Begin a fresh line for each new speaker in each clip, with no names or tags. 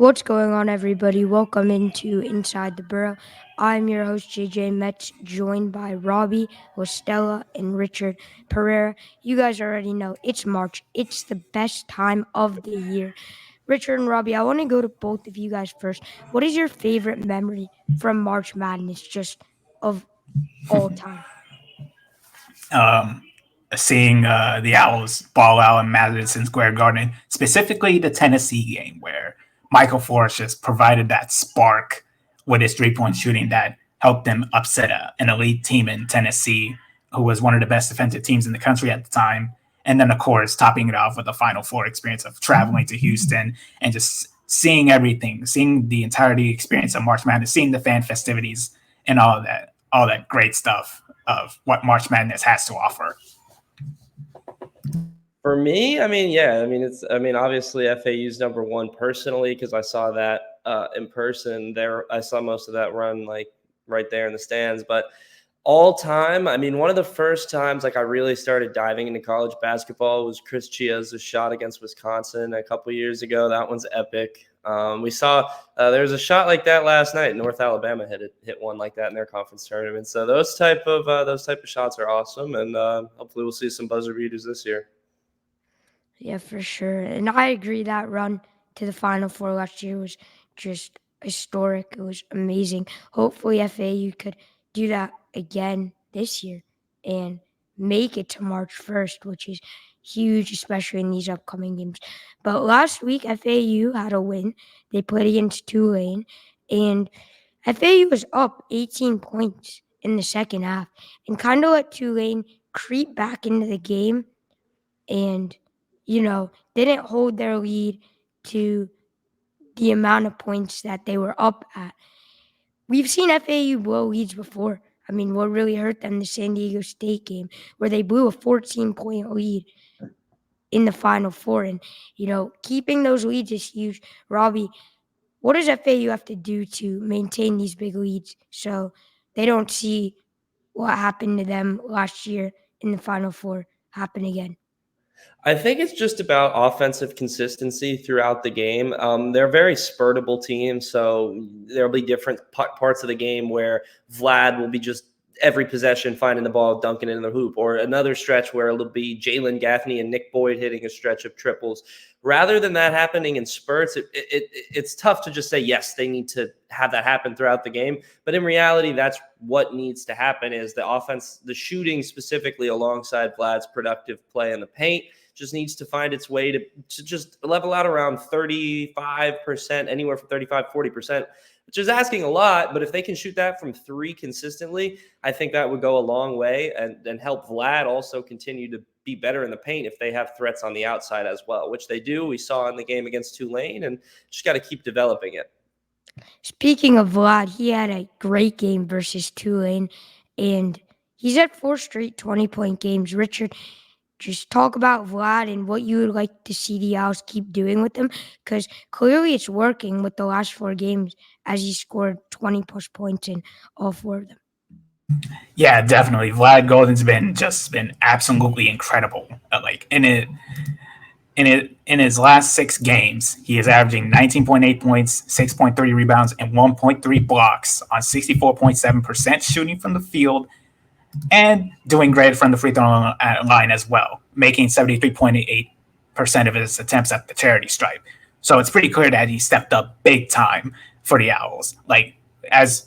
What's going on, everybody? Welcome into Inside the Burrow. I'm your host, JJ Metz, joined by Robbie, Estella, and Richard Pereira. You guys already know it's March. It's the best time of the year. Richard and Robbie, I want to go to both of you guys first. What is your favorite memory from March Madness, just of all time?
um, Seeing the Owls ball out in Madison Square Garden, specifically the Tennessee game where Michael Forrest just provided that spark with his 3-point shooting that helped them upset an elite team in Tennessee, who was one of the best defensive teams in the country at the time. And then, of course, topping it off with the Final Four experience of traveling to Houston and just seeing everything, seeing the entirety experience of March Madness, seeing the fan festivities and all that great stuff of what March Madness has to offer.
For me, obviously FAU's number one personally because I saw that in person there. I saw most of that run like right there in the stands. But all time, one of the first times like I really started diving into college basketball was Chris Chia's shot against Wisconsin a couple years ago. That one's epic. We saw there was a shot like that last night. North Alabama hit one like that in their conference tournament. So those type of shots are awesome, and hopefully we'll see some buzzer beaters this year.
Yeah, for sure. And I agree that run to the Final Four last year was just historic. It was amazing. Hopefully FAU could do that again this year and make it to March 1st, which is huge, especially in these upcoming games. But last week, FAU had a win. They played against Tulane, and FAU was up 18 points in the second half and kind of let Tulane creep back into the game and didn't hold their lead to the amount of points that they were up at. We've seen FAU blow leads before. What really hurt them, the San Diego State game, where they blew a 14-point lead in the Final Four. And, keeping those leads is huge. Robbie, what does FAU have to do to maintain these big leads so they don't see what happened to them last year in the Final Four happen again?
I think it's just about offensive consistency throughout the game. They're a very spurtable team, so there'll be different parts of the game where Vlad will be just every possession finding the ball, dunking it in the hoop, or another stretch where it'll be Jalen Gaffney and Nick Boyd hitting a stretch of triples. Rather than that happening in spurts, it's tough to just say, yes, they need to have that happen throughout the game. But in reality, that's what needs to happen is the offense, the shooting specifically alongside Vlad's productive play in the paint just needs to find its way to just level out around 35%, anywhere from 35, 40%, which is asking a lot. But if they can shoot that from three consistently, I think that would go a long way and help Vlad also continue to be better in the paint if they have threats on the outside as well, which they do. We saw in the game against Tulane, and just got to keep developing it.
Speaking of Vlad, he had a great game versus Tulane, and he's had 4 straight 20-point games. Richard, just talk about Vlad and what you would like to see the Owls keep doing with him, because clearly it's working with the last 4 games as he scored 20-plus points in all 4 of them.
Yeah, definitely. Vlad Golden's been absolutely incredible. In his last 6 games, he is averaging 19.8 points, 6.3 rebounds, and 1.3 blocks on 64.7% shooting from the field, and doing great from the free throw line as well, making 73.8% of his attempts at the charity stripe. So it's pretty clear that he stepped up big time for the Owls. Like as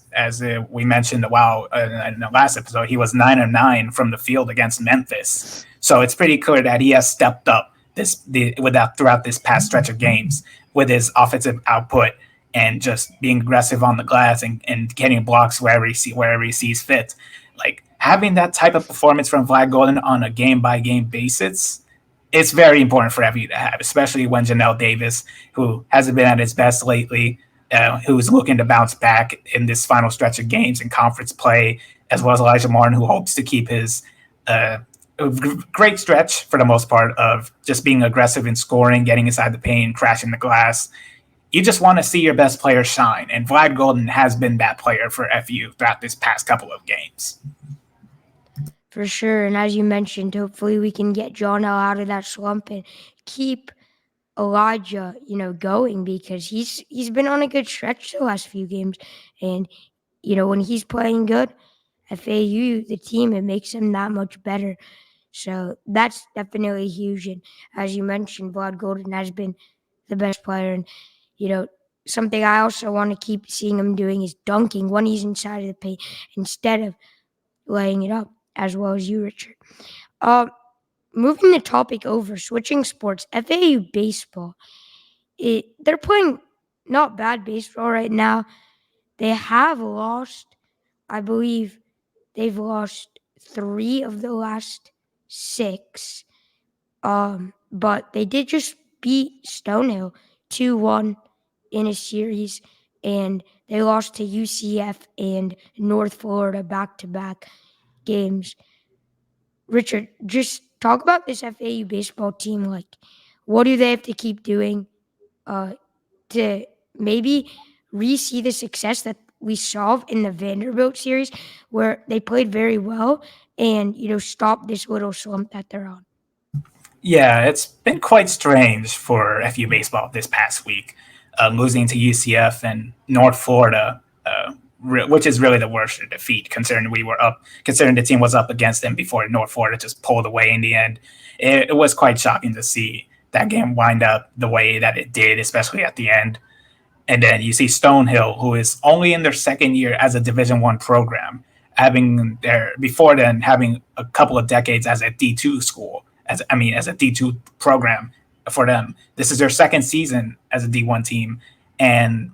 we mentioned in the last episode, he was 9 of 9 from the field against Memphis. So it's pretty clear that he has stepped up throughout this past stretch of games with his offensive output and just being aggressive on the glass and getting blocks wherever he sees fit. Like having that type of performance from Vlad Golden on a game-by-game basis, it's very important for FAU to have, especially when Janelle Davis, who hasn't been at his best lately, who's looking to bounce back in this final stretch of games in conference play, as well as Elijah Martin, who hopes to keep his great stretch for the most part of just being aggressive in scoring, getting inside the paint, crashing the glass. You just want to see your best player shine, and Vlad Golden has been that player for FU throughout this past couple of games.
For sure, and as you mentioned, hopefully we can get John L out of that slump and keep Elijah, going, because he's been on a good stretch the last few games, and when he's playing good, FAU, the team, it makes him that much better. So that's definitely huge. And as you mentioned, Vlad Golden has been the best player. And, you know, something I also want to keep seeing him doing is dunking when he's inside of the paint instead of laying it up, as well as you, Richard. Moving the topic over, switching sports, FAU baseball. They're playing not bad baseball right now. They have lost, I believe, they've lost 3 of the last 6. But they did just beat Stonehill 2-1 in a series, and they lost to UCF and North Florida back-to-back games. Richard, just talk about this FAU baseball team. Like, what do they have to keep doing to maybe re-see the success that we saw in the Vanderbilt series, where they played very well and stop this little slump that they're on?
Yeah, it's been quite strange for FU baseball this past week, losing to UCF and North Florida, which is really the worst defeat considering considering the team was up against them before North Florida just pulled away in the end. It was quite shocking to see that game wind up the way that it did, especially at the end. And then you see Stonehill, who is only in their second year as a Division I program, having before then having a couple of decades as a D2 school, as a D2 program for them. This is their second season as a D1 team, and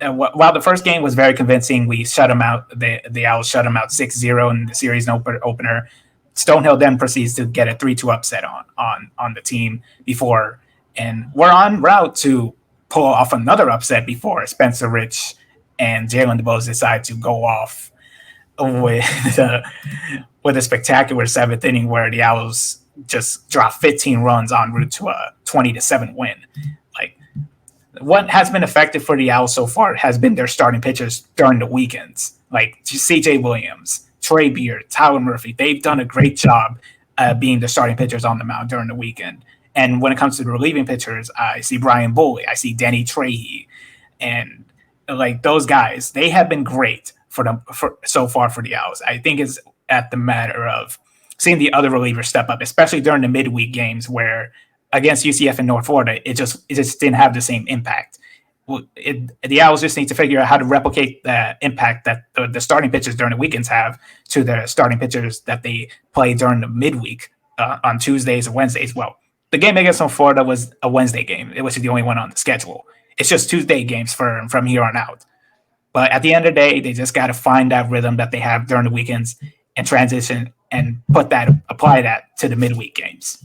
while the first game was very convincing, we shut them out. The Owls shut them out 6-0 in the series opener. Stonehill then proceeds to get a 3-2 upset on the team before, and we're on route to pull off another upset before Spencer Rich and Jalen DeBose decide to go off with a spectacular 7th inning where the Owls just dropped 15 runs en route to a 20-7 win. Like, what has been effective for the Owls so far has been their starting pitchers during the weekends, like C.J. Williams, Trey Beard, Tyler Murphy. They've done a great job being the starting pitchers on the mound during the weekend. And when it comes to the relieving pitchers, I see Brian Boley, I see Danny Trehe, and like those guys, they have been great for so far for the Owls. I think it's at the matter of seeing the other relievers step up, especially during the midweek games where against UCF and North Florida, it just didn't have the same impact. The Owls just need to figure out how to replicate the impact that the starting pitchers during the weekends have to the starting pitchers that they play during the midweek on Tuesdays and Wednesdays. Well, the game against North Florida was a Wednesday game. It was the only one on the schedule. It's just Tuesday games from here on out. But at the end of the day, they just got to find that rhythm that they have during the weekends and transition and apply that to the midweek games.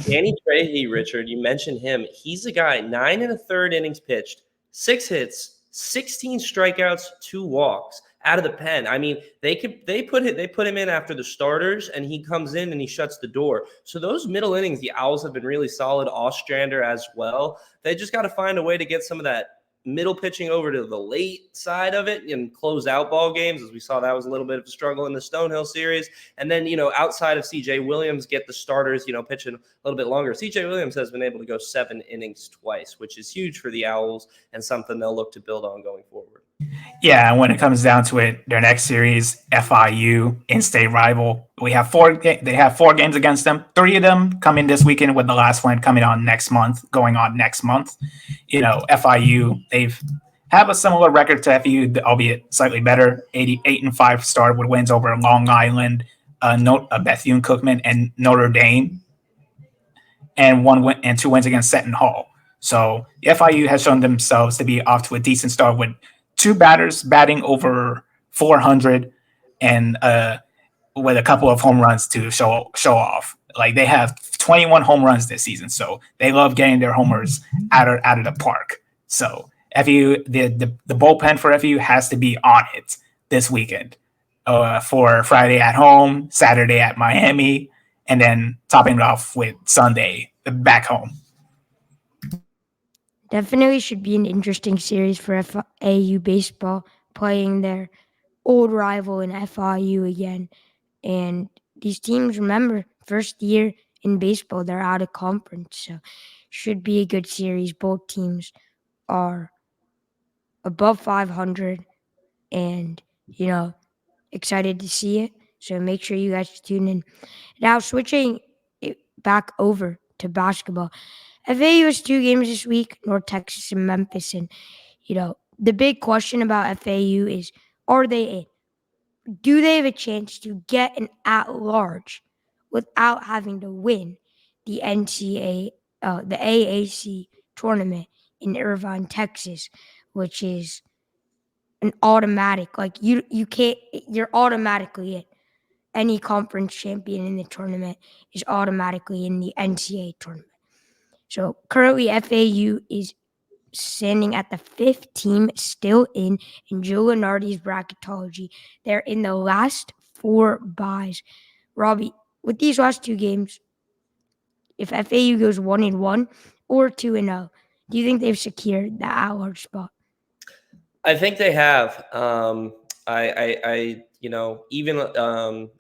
Danny Trehe, Richard, you mentioned him. He's a guy, 9 1/3 innings pitched, 6 hits, 16 strikeouts, 2 walks out of the pen. I mean, they put him in after the starters, and he comes in and he shuts the door. So those middle innings, the Owls have been really solid. Ostrander as well. They just got to find a way to get some of that middle pitching over to the late side of it and close out ball games, as we saw that was a little bit of a struggle in the Stonehill series. And then, outside of CJ Williams, get the starters, pitching a little bit longer. CJ Williams has been able to go 7 innings twice, which is huge for the Owls and something they'll look to build on going forward.
Yeah, and when it comes down to it, their next series, FIU, in-state rival, they have 4 games against them. 3 of them coming this weekend, with the last one going on next month. FIU, they've have a similar record to FIU, albeit slightly better. 8-5 start with wins over Long Island, Bethune-Cookman, and Notre Dame, and 2 wins against Seton Hall. So FIU has shown themselves to be off to a decent start with 2 batters batting over 400 and with a couple of home runs to show off. Like, they have 21 home runs this season, so they love getting their homers out of the park. So FIU, the bullpen for FIU has to be on it this weekend for Friday at home, Saturday at Miami, and then topping it off with Sunday back home.
Definitely should be an interesting series for FAU baseball, playing their old rival in FIU again. And these teams, remember, first year in baseball. They're out of conference, so should be a good series. Both teams are above 500 and, excited to see it. So make sure you guys tune in. Now, switching it back over to basketball. FAU has 2 games this week, North Texas and Memphis. And, the big question about FAU is, are they in? Do they have a chance to get an at-large without having to win the the AAC tournament in Irvine, Texas, which is an automatic, like you can't, you're automatically in. Any conference champion in the tournament is automatically in the NCAA tournament. So currently FAU is standing at the 5th team, still in Joe Lunardi's bracketology. They're in the last 4 buys. Robbie, with these last 2 games, if FAU goes 1-1 or 2-0, do you think they've secured the at-large spot?
I think they have.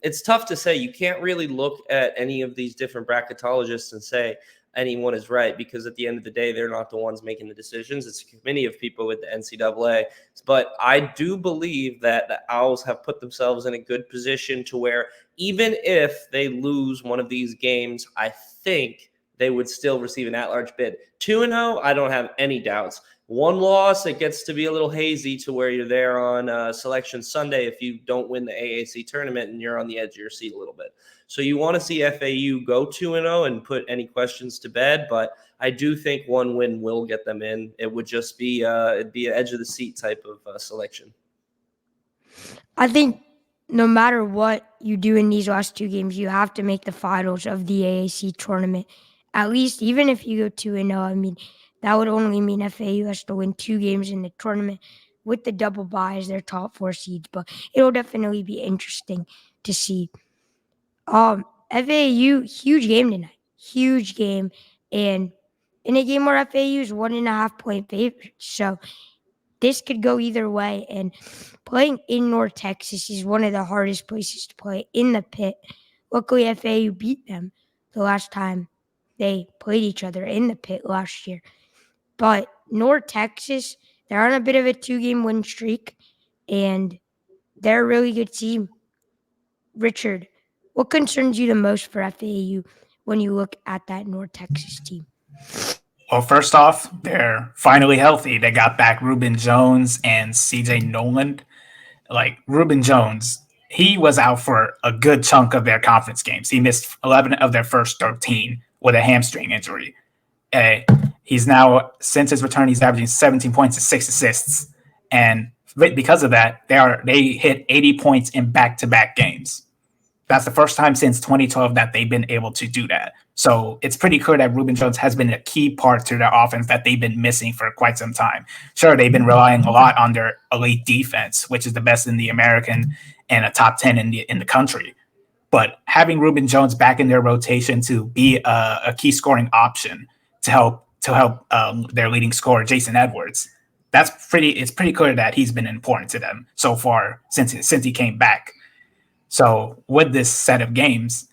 It's tough to say. You can't really look at any of these different bracketologists and say anyone is right, because at the end of the day, they're not the ones making the decisions. It's a committee of people with the NCAA. But I do believe that the Owls have put themselves in a good position to where even if they lose one of these games, I think they would still receive an at-large bid. 2-0, I don't have any doubts. 1 loss, it gets to be a little hazy to where you're there on Selection Sunday if you don't win the AAC tournament and you're on the edge of your seat a little bit. So you want to see FAU go 2-0 and put any questions to bed, but I do think 1 win will get them in. It would just be it'd be an edge of the seat type of selection.
I think no matter what you do in these last 2 games, you have to make the finals of the AAC tournament. At least, even if you go 2-0, I mean, that would only mean FAU has to win 2 games in the tournament with the double bye as their top 4 seeds. But it'll definitely be interesting to see. FAU, huge game tonight. Huge game. And in a game where FAU is 1.5-point favorite. So this could go either way. And playing in North Texas is one of the hardest places to play in the pit. Luckily, FAU beat them the last time they played each other in the pit last year. But North Texas, they're on a bit of a 2-game win streak, and they're a really good team. Richard, what concerns you the most for FAU when you look at that North Texas team?
Well, first off, they're finally healthy. They got back Reuben Jones and CJ Noland. Like Reuben Jones, he was out for a good chunk of their conference games. He missed 11 of their first 13 with a hamstring injury. He's now, since his return, he's averaging 17 points and 6 assists. And because of that, they hit 80 points in back-to-back games. That's the first time since 2012 that they've been able to do that. So it's pretty clear that Reuben Jones has been a key part to their offense that they've been missing for quite some time. Sure, they've been relying a lot on their elite defense, which is the best in the American and a top 10 in the country. But having Reuben Jones back in their rotation to be a key scoring option to help their leading scorer, Jason Edwards, it's pretty clear that he's been important to them so far since he came back. So with this set of games,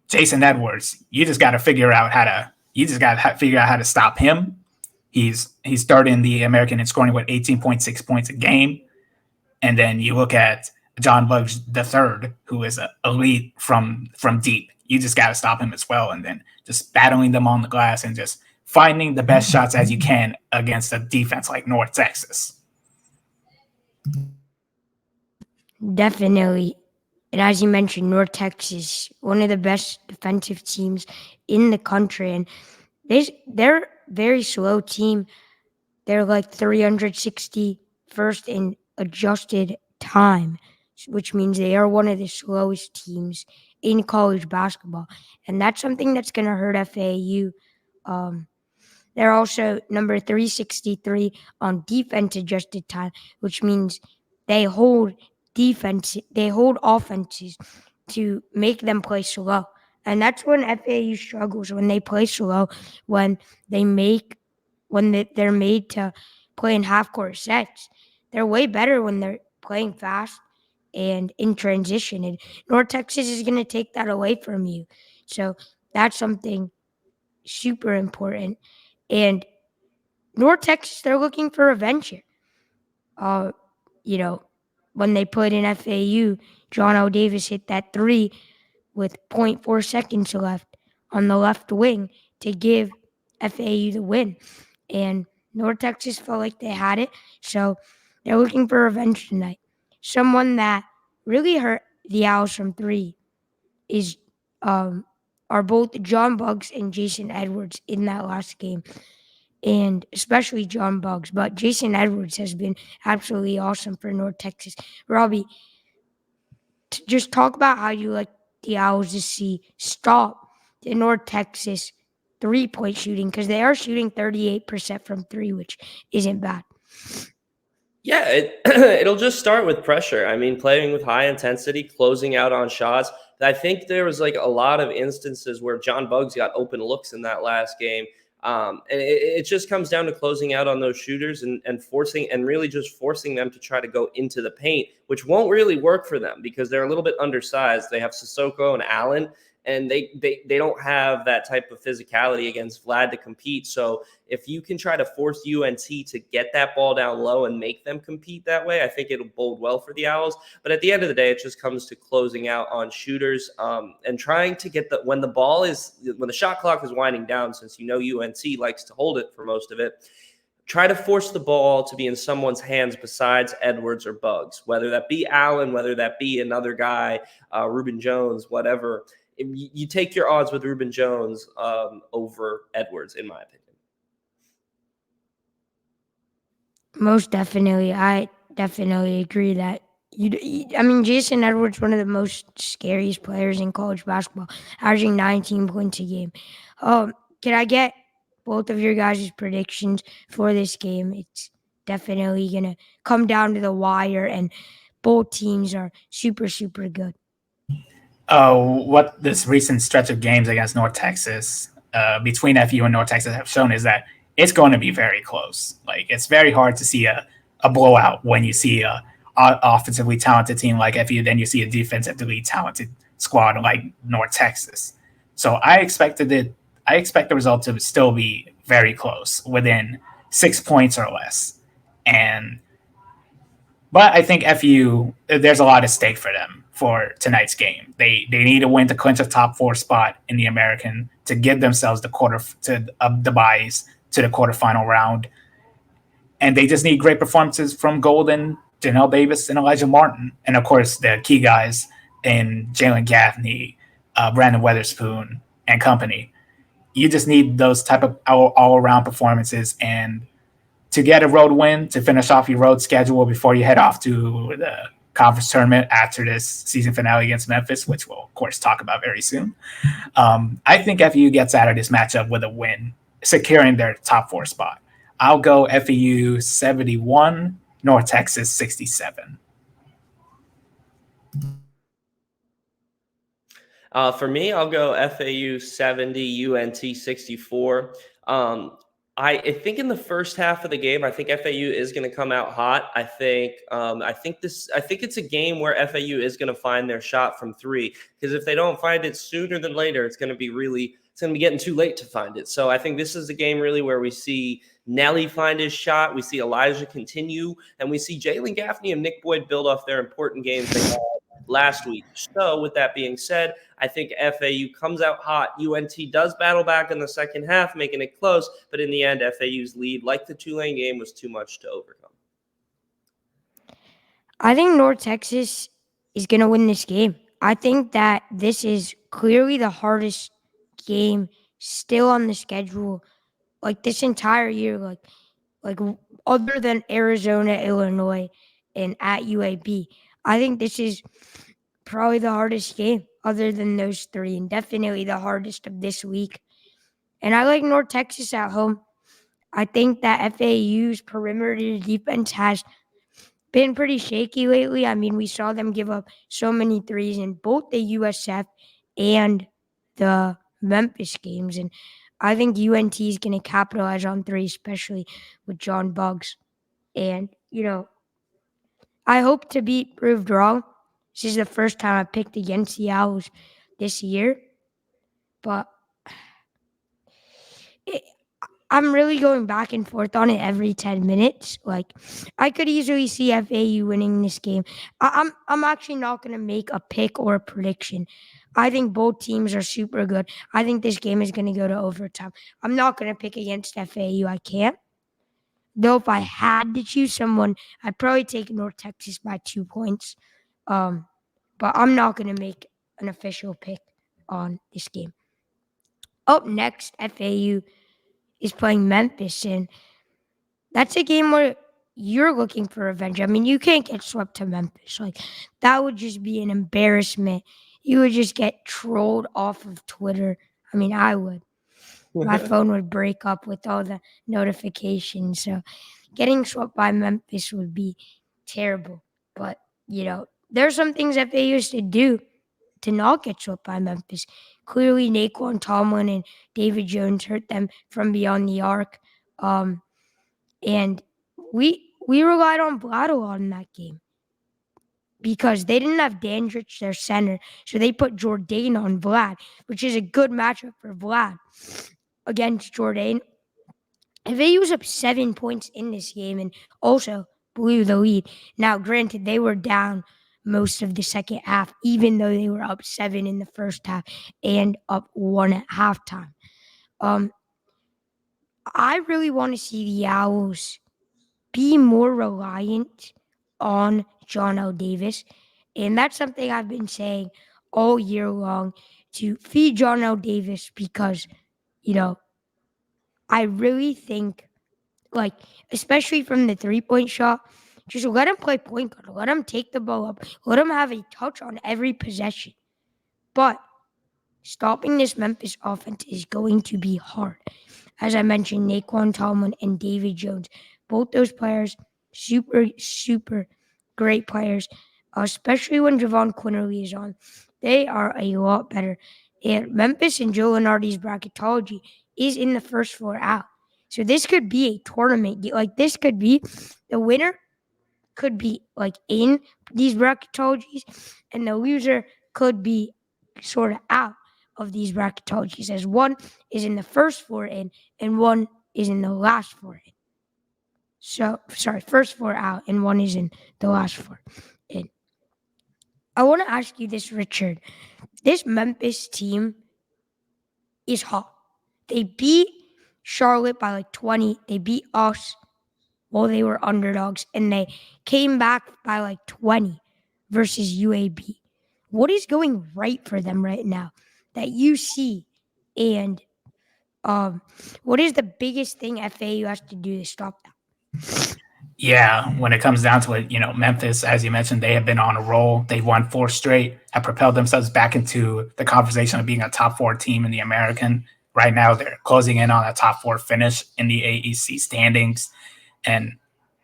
Jason Edwards, you just got to figure out how to stop him. He's starting the American and scoring 18.6 points a game, and then you look at John Bugs III, who is an elite from deep. You just got to stop him as well, and then just battling them on the glass and just finding the best shots as you can against a defense like North Texas.
Definitely. And as you mentioned, North Texas, one of the best defensive teams in the country. And they're a very slow team. They're like 361st in adjusted time, which means they are one of the slowest teams in college basketball. And that's something that's going to hurt FAU. They're also number 363 on defense adjusted time, which means they hold offenses to make them play slow. And that's when FAU struggles, when they play slow, when they're made to play in half-court sets. They're way better when they're playing fast and in transition. And North Texas is going to take that away from you. So that's something super important. And North Texas, they're looking for revenge here. Uh, you know, when they put in FAU, John L. Davis hit that three with zero point 0.4 seconds left on the left wing to give FAU the win. And North Texas felt like they had it, so they're looking for revenge tonight. Someone that really hurt the Owls from three is are both John Buggs and Jason Edwards in that last game, and especially John Buggs. But Jason Edwards has been absolutely awesome for North Texas. Robbie, just talk about how you like the Owls to see stop the North Texas 3-point shooting, because they are shooting 38% from three, which isn't bad.
Yeah, it'll just start with pressure. I mean, playing with high intensity, closing out on shots. I think there was like a lot of instances where John Buggs got open looks in that last game. And it just comes down to closing out on those shooters and forcing and really just forcing them to try to go into the paint, which won't really work for them because they're a little bit undersized. They have Sissoko and Allen, and they don't have that type of physicality against Vlad to compete. So if you can try to force UNT to get that ball down low and make them compete that way, I think it'll bode well for the Owls. But at the end of the day, it just comes to closing out on shooters and trying to get when the shot clock is winding down, since UNT likes to hold it for most of it. Try to force the ball to be in someone's hands besides Edwards or Buggs, whether that be Allen, whether that be another guy, Reuben Jones, whatever. You take your odds with Reuben Jones over Edwards, in my opinion.
Most definitely. I definitely agree that I mean, Jason Edwards, one of the most scariest players in college basketball, averaging 19 points a game. Can I get both of your guys' predictions for this game? It's definitely going to come down to the wire, and both teams are super, super good.
What this recent stretch of games against North Texas, between FU and North Texas, have shown is that it's going to be very close. Like, it's very hard to see a blowout when you see a offensively talented team like FU, then you see a defensively talented squad like North Texas. So I expect the result to still be very close, within 6 points or less. But I think FU, there's a lot at stake for them for tonight's game. They need a win to clinch a top 4 spot in the American, to give themselves the buys to the quarterfinal round. And they just need great performances from Golden, Janelle Davis, and Elijah Martin. And of course, the key guys in Jalen Gaffney, Brandon Weatherspoon, and company. You just need those type of all-around performances, and to get a road win to finish off your road schedule before you head off to the conference tournament after this season finale against Memphis, which we'll, of course, talk about very soon. I think FAU gets out of this matchup with a win, securing their top 4 spot. I'll go FAU 71, North Texas 67.
For me, I'll go FAU 70, UNT 64. I think in the first half of the game, I think FAU is going to come out hot. I think it's a game where FAU is going to find their shot from three, because if they don't find it sooner than later, it's going to be getting too late to find it. So I think this is a game really where we see Nelly find his shot, we see Elijah continue, and we see Jalen Gaffney and Nick Boyd build off their important games they had last week. So with that being said, I think FAU comes out hot. UNT does battle back in the second half, making it close, but in the end, FAU's lead, like the Tulane game, was too much to overcome.
I think North Texas is going to win this game. I think that this is clearly the hardest game still on the schedule, like this entire year, like other than Arizona, Illinois, and at UAB. I think this is probably the hardest game other than those three, and definitely the hardest of this week. And I like North Texas at home. I think that FAU's perimeter defense has been pretty shaky lately. I mean, we saw them give up so many threes in both the USF and the Memphis games. And I think UNT is going to capitalize on three, especially with John Buggs. And, I hope to be proved wrong. This is the first time I picked against the Owls this year. But I'm really going back and forth on it every 10 minutes. Like, I could easily see FAU winning this game. I'm actually not going to make a pick or a prediction. I think both teams are super good. I think this game is going to go to overtime. I'm not going to pick against FAU. I can't. Though if I had to choose someone, I'd probably take North Texas by 2 points. But I'm not going to make an official pick on this game. Up next, FAU is playing Memphis, and that's a game where you're looking for revenge. I mean, you can't get swept to Memphis. Like, that would just be an embarrassment. You would just get trolled off of Twitter. I mean, I would. My phone would break up with all the notifications. So getting swept by Memphis would be terrible. But, there's some things that they used to do to not get swept by Memphis. Clearly, Naquan Tomlin and David Jones hurt them from beyond the arc. And we relied on Vlad a lot in that game because they didn't have Dandridge, their center, so they put Jordan on Vlad, which is a good matchup for Vlad against Jordan. If they use up 7 points in this game and also blew the lead. Now, granted, they were down most of the second half, even though they were up 7 in the first half and up 1 at halftime. I really want to see the Owls be more reliant on John L. Davis. And that's something I've been saying all year long, to feed John L. Davis, because, I really think, like, especially from the 3-point shot, just let him play point guard. Let him take the ball up. Let him have a touch on every possession. But stopping this Memphis offense is going to be hard. As I mentioned, Naquan Tomlin and David Jones, both those players, super, super great players, especially when Javon Quinterly is on. They are a lot better. And Memphis and Joe Lenardi's bracketology is in the first 4 out. So this could be a tournament. Like, this could be the winner could be like in these bracketologies, and the loser could be sort of out of these bracketologies, as one is in the first 4 in and one is in the last 4 in. So, sorry, first 4 out and one is in the last 4 in. I want to ask you this, Richard. This Memphis team is hot. They beat Charlotte by like 20. They beat us while they were underdogs, and they came back by like 20 versus UAB. What is going right for them right now that you see? And what is the biggest thing FAU has to do to stop that?
Yeah, when it comes down to it, Memphis, as you mentioned, they have been on a roll. They've won 4 straight, have propelled themselves back into the conversation of being a top 4 team in the American. Right now, they're closing in on a top 4 finish in the AEC standings, and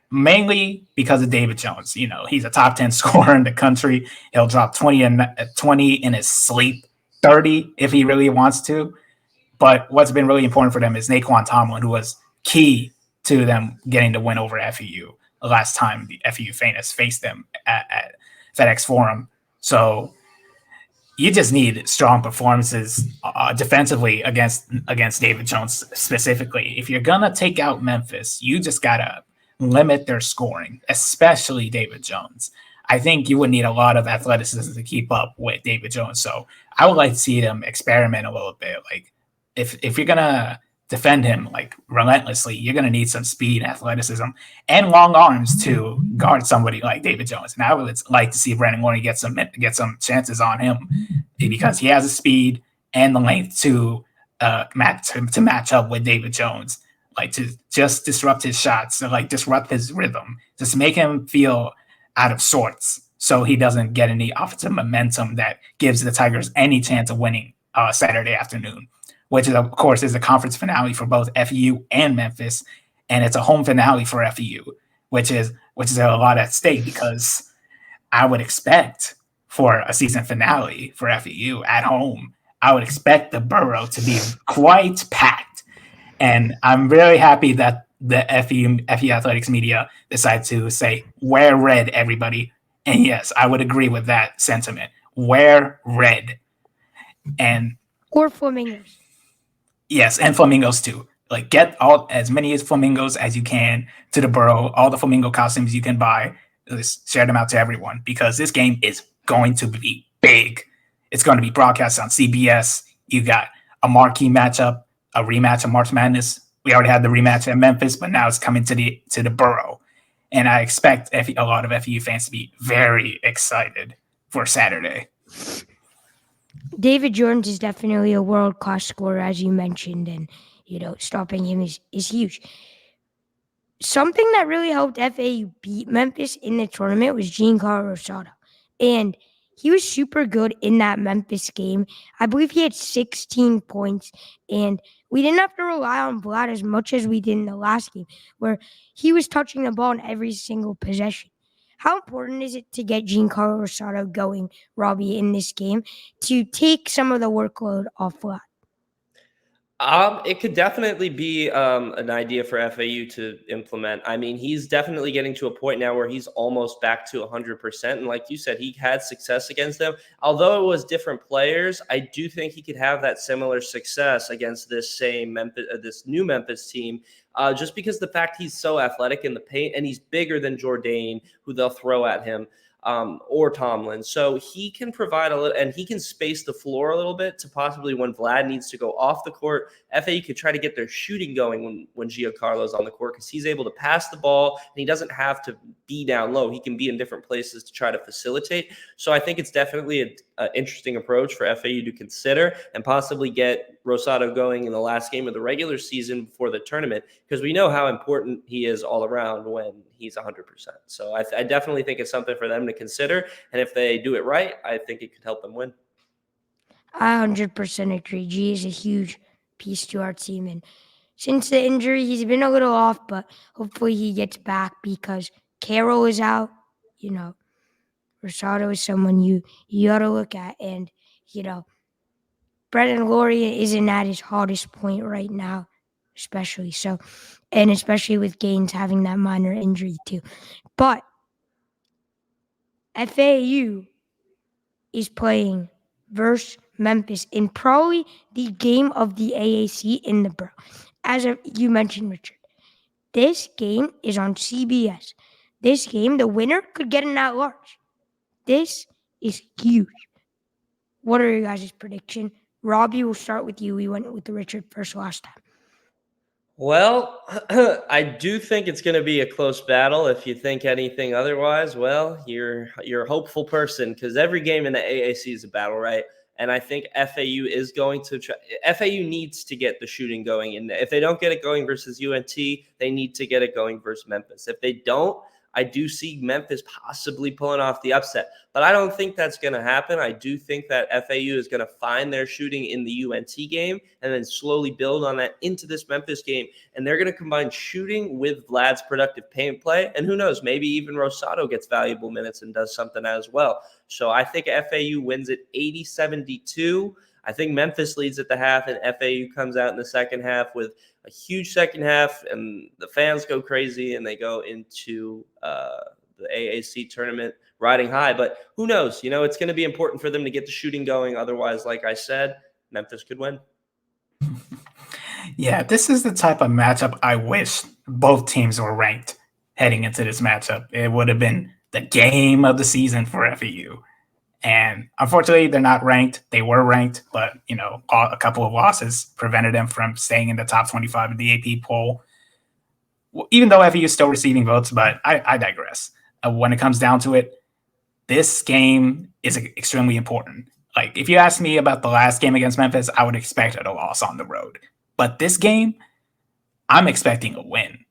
mainly because of David Jones. He's a top 10 scorer in the country. He'll drop 20 in his sleep, 30 if he really wants to. But what's been really important for them is Naquan Tomlin, who was key to them getting the win over FEU the last time the FEU Famous faced them at FedEx Forum. So you just need strong performances defensively against David Jones specifically. If you're gonna take out Memphis, you just gotta limit their scoring, especially David Jones. I think you would need a lot of athleticism to keep up with David Jones. So I would like to see them experiment a little bit. Like, if you're gonna defend him like relentlessly, you're gonna need some speed, athleticism, and long arms to guard somebody like David Jones. And I would like to see Brandon Warren get some chances on him, because he has the speed and the length to match up with David Jones. Like, to just disrupt his shots, to like disrupt his rhythm, just make him feel out of sorts, so he doesn't get any offensive momentum that gives the Tigers any chance of winning Saturday afternoon, which is, of course, is the conference finale for both FEU and Memphis, and it's a home finale for FEU, which is a lot at stake, because I would expect for a season finale for FEU at home, I would expect the BURROW to be quite packed. And I'm really happy that the FEU athletics media decided to say, wear red, everybody. And yes, I would agree with that sentiment. Wear red. Or
flamingos.
Yes, and flamingos too. Like, get as many flamingos as you can to the Burrow, all the flamingo costumes you can buy. Just share them out to everyone because this game is going to be big. It's going to be broadcast on CBS. You got a marquee matchup, a rematch of March Madness. We already had the rematch at Memphis, but now it's coming to the Burrow. And I expect a lot of FIU fans to be very excited for Saturday.
David Jones is definitely a world-class scorer, as you mentioned, and stopping him is huge. Something that really helped FAU beat Memphis in the tournament was Giancarlo Rosado, and he was super good in that Memphis game. I believe he had 16 points, and we didn't have to rely on Vlad as much as we did in the last game, where he was touching the ball in every single possession. How important is it to get Giancarlo Rosado going, Robbie, in this game to take some of the workload off Vlad?
It could definitely be an idea for FAU to implement. I mean, he's definitely getting to a point now where he's almost back to 100%. And like you said, he had success against them. Although it was different players, I do think he could have that similar success against this same Memphis, this new Memphis team. Just because the fact he's so athletic in the paint and he's bigger than Jourdain, who they'll throw at him. Or Tomlin. So he can provide a little, and he can space the floor a little bit to possibly when Vlad needs to go off the court, FAU could try to get their shooting going when Giancarlo's on the court because he's able to pass the ball and he doesn't have to be down low. He can be in different places to try to facilitate. So I think it's definitely an interesting approach for FAU to consider and possibly get Rosado going in the last game of the regular season before the tournament because we know how important he is all around when he's 100%. So I definitely think it's something for them to consider. And if they do it right, I think it could help them win.
I 100% agree. G is a huge piece to our team. And since the injury, he's been a little off, but hopefully he gets back because Carroll is out. Rosado is someone you got to look at. And, Brendan Laurie isn't at his hottest point right now, especially. So, and especially with Gaines having that minor injury too. But FAU is playing versus Memphis in probably the game of the AAC in the Burrow. As you mentioned, Richard, this game is on CBS. This game, the winner could get an at-large. This is huge. What are your guys' prediction? Robbie, we'll start with you. We went with Richard first last time.
Well, I do think it's going to be a close battle. If you think anything otherwise, well, you're a hopeful person because every game in the AAC is a battle, right? And I think FAU is going to try. FAU needs to get the shooting going. And if they don't get it going versus UNT, they need to get it going versus Memphis. If they don't, I do see Memphis possibly pulling off the upset. But I don't think that's going to happen. I do think that FAU is going to find their shooting in the UNT game and then slowly build on that into this Memphis game. And they're going to combine shooting with Vlad's productive paint play. And who knows, maybe even Rosado gets valuable minutes and does something as well. So I think FAU wins it 80-72. I think Memphis leads at the half and FAU comes out in the second half with a huge second half and the fans go crazy and they go into the AAC tournament riding high. But who knows? It's going to be important for them to get the shooting going. Otherwise, like I said, Memphis could win.
Yeah, this is the type of matchup I wish both teams were ranked heading into this matchup. It would have been the game of the season for FAU. And unfortunately, they're not ranked. They were ranked, but, a couple of losses prevented them from staying in the top 25 of the AP poll, even though FAU is still receiving votes, but I digress. When it comes down to it, this game is extremely important. Like, if you ask me about the last game against Memphis, I would expect a loss on the road. But this game, I'm expecting a win.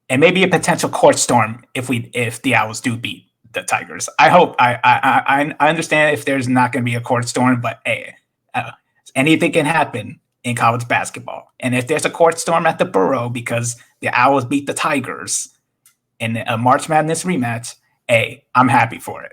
And maybe a potential court storm if the Owls do beat the Tigers. I hope. I understand if there's not going to be a court storm, but hey, anything can happen in college basketball. And if there's a court storm at the Burrow because the Owls beat the Tigers in a March Madness rematch, hey, I'm happy for it.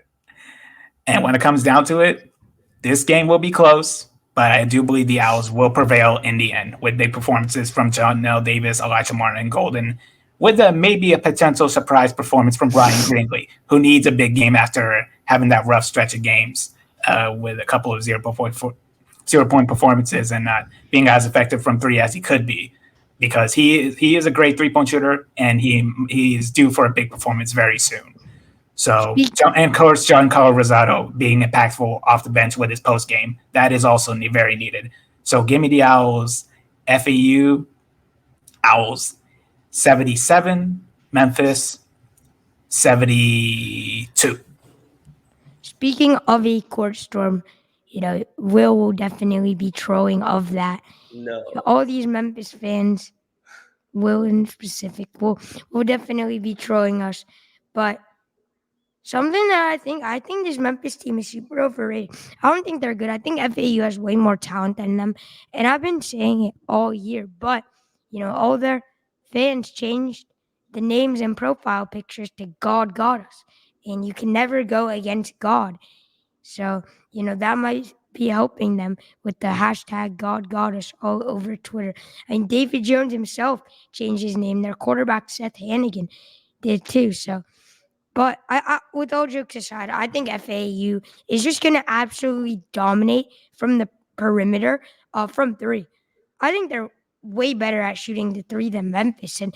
And when it comes down to it, this game will be close, but I do believe the Owls will prevail in the end with big performances from Jonell Davis, Elijah Martin, and Golden, with maybe a potential surprise performance from Brian Gringley, who needs a big game after having that rough stretch of games with a couple of 0 point performances and not being as effective from three as he could be because he is a great 3-point shooter, and he's due for a big performance very soon. So, and of course, Giancarlo Rosado being impactful off the bench with his post game, that is also very needed. So give me the Owls. FAU, Owls 77, Memphis 72.
Speaking of a court storm, Will definitely be trolling of that.
No.
All these Memphis fans, Will in specific, will definitely be trolling us. But something that I think this Memphis team is super overrated. I don't think they're good. I think FAU has way more talent than them, and I've been saying it all year. But all their fans changed the names and profile pictures to God got us, and you can never go against God. So that might be helping them with the hashtag God got us all over Twitter. And David Jones himself changed his name. Their quarterback Seth Hannigan did too. So. But I, with all jokes aside, I think FAU is just going to absolutely dominate from the perimeter from three. I think they're way better at shooting the three than Memphis. And,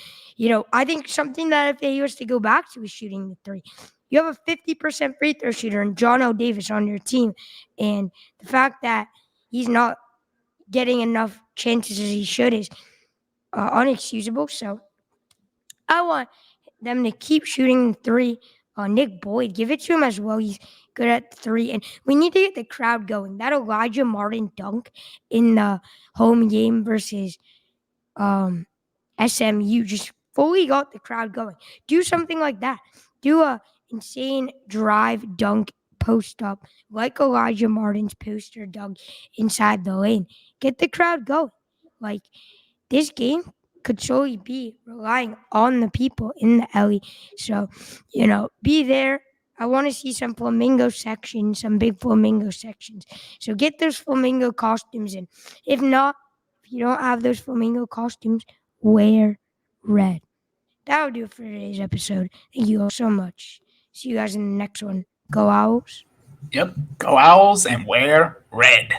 I think something that FAU has to go back to is shooting the three. You have a 50% free throw shooter and John O. Davis on your team. And the fact that he's not getting enough chances as he should is unexcusable. So I want them to keep shooting three. Nick Boyd, give it to him as well. He's good at three. And we need to get the crowd going. That Elijah Martin dunk in the home game versus SMU just fully got the crowd going. Do something like that. Do a insane drive dunk post up like Elijah Martin's poster dunk inside the lane. Get the crowd going. Like, this game could solely be relying on the people in the alley. So, be there. I want to see some flamingo sections, some big flamingo sections. So get those flamingo costumes in. If not, if you don't have those flamingo costumes, wear red. That'll do it for today's episode. Thank you all so much. See you guys in the next one. Go Owls.
Yep. Go Owls and wear red.